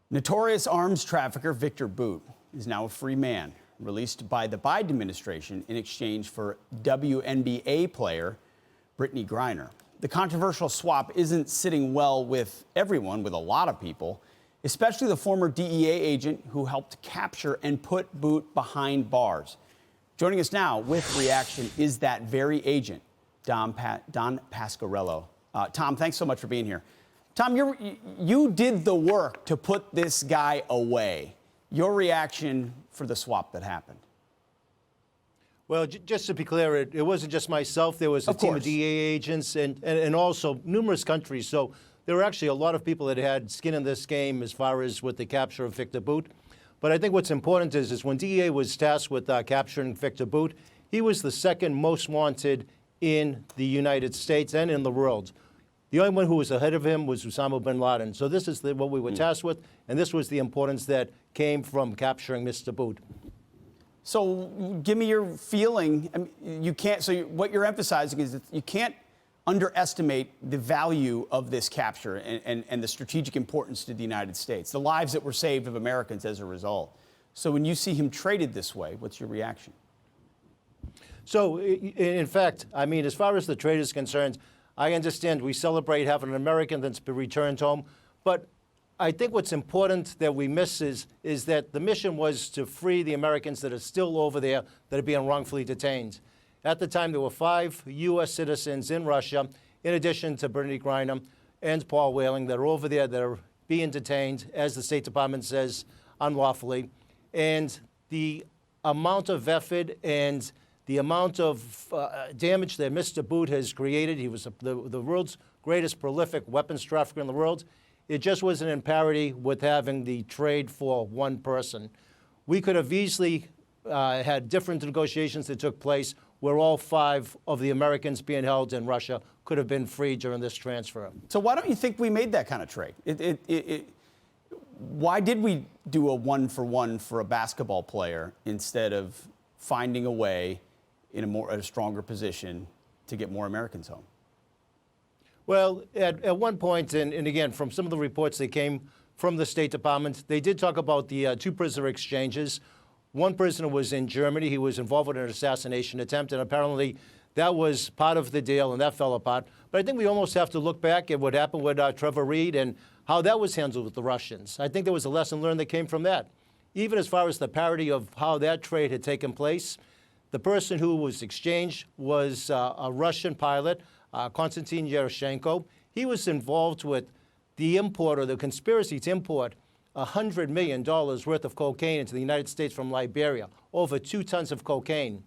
Notorious arms trafficker Viktor Bout is now a free man, released by the Biden administration in exchange for WNBA player Brittney Griner. The controversial swap isn't sitting well with everyone, with a lot of people, especially the former DEA agent who helped capture and put Bout behind bars. Joining us now with reaction is that very agent, Tom Pasquarello. Tom, thanks so much for being here. Tom, you did the work to put this guy away. Your reaction for the swap that happened? Well, just to be clear, it wasn't just myself. There was a team of DEA agents and also numerous countries. So there were actually a lot of people that had skin in this game as far as with the capture of Viktor Bout. But I think what's important is when DEA was tasked with capturing Viktor Bout, he was the second most wanted in the United States and in the world. The only one who was ahead of him was Osama bin Laden. So this is what we were tasked with, and this was the importance that came from capturing Mr. Bout. So give me your feeling. I mean, you can't. So what you're emphasizing is that you can't underestimate the value of this capture and the strategic importance to the United States, the lives that were saved of Americans as a result. So when you see him traded this way, what's your reaction? So in fact, I mean, as far as the trade is concerned, I understand we celebrate having an American that's been returned home, but I think what's important that we miss is that the mission was to free the Americans that are still over there that are being wrongfully detained. At the time, there were 5 U.S. citizens in Russia, in addition to Brittney Griner and Paul Whelan, that are over there that are being detained, as the State Department says, unlawfully. And the amount of effort and the amount of damage that Mr. Bout has created, he was the world's greatest prolific weapons trafficker in the world. It just wasn't in parity with having the trade for one person. We could have easily had different negotiations that took place where all 5 of the Americans being held in Russia could have been free during this transfer. So why don't you think we made that kind of trade? Why did we do a 1-for-1 for a basketball player instead of finding a way in a stronger position to get more Americans home? Well, at one point, and again, from some of the reports that came from the State Department, they did talk about the 2 prisoner exchanges. One prisoner was in Germany. He was involved in an assassination attempt, and apparently that was part of the deal, and that fell apart. But I think we almost have to look back at what happened with Trevor Reed and how that was handled with the Russians. I think there was a lesson learned that came from that. Even as far as the parity of how that trade had taken place, the person who was exchanged was a Russian pilot, Konstantin Yeroshenko. He was involved with the import or the conspiracy to import $100 million worth of cocaine into the United States from Liberia, over 2 tons of cocaine.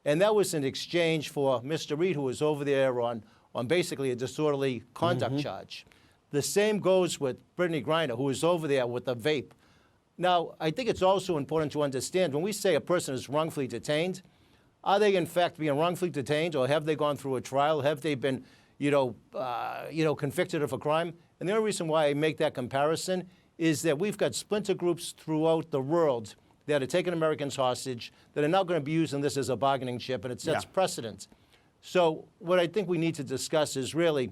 And that was in exchange for Mr. Reed, who was over there on basically a disorderly conduct charge. The same goes with Brittney Griner, who was over there with a vape. Now, I think it's also important to understand when we say a person is wrongfully detained, are they in fact being wrongfully detained, or have they gone through a trial? Have they been, convicted of a crime? And the only reason why I make that comparison is that we've got splinter groups throughout the world that are taking Americans hostage that are now going to be using this as a bargaining chip, and it sets precedent. So what I think we need to discuss is really,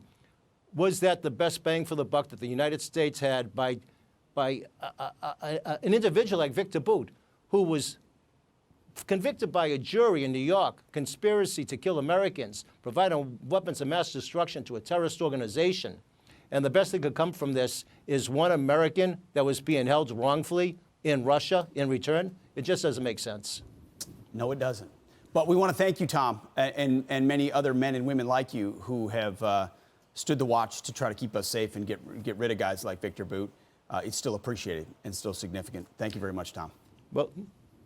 was that the best bang for the buck that the United States had by an individual like Viktor Bout, who was convicted by a jury in New York, conspiracy to kill Americans, providing weapons of mass destruction to a terrorist organization. And the best that could come from this is one American that was being held wrongfully in Russia in return. It just doesn't make sense. No, it doesn't. But we want to thank you, Tom, and many other men and women like you who have stood the watch to try to keep us safe and get rid of guys like Viktor Bout. It's still appreciated and still significant. Thank you very much, Tom. Well,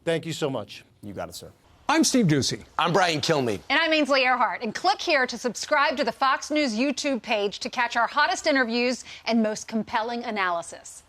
thank you so much. You got it, sir. I'm Steve Ducey. I'm Brian Kilmeade. And I'm Ainsley Earhart. And click here to subscribe to the Fox News YouTube page to catch our hottest interviews and most compelling analysis.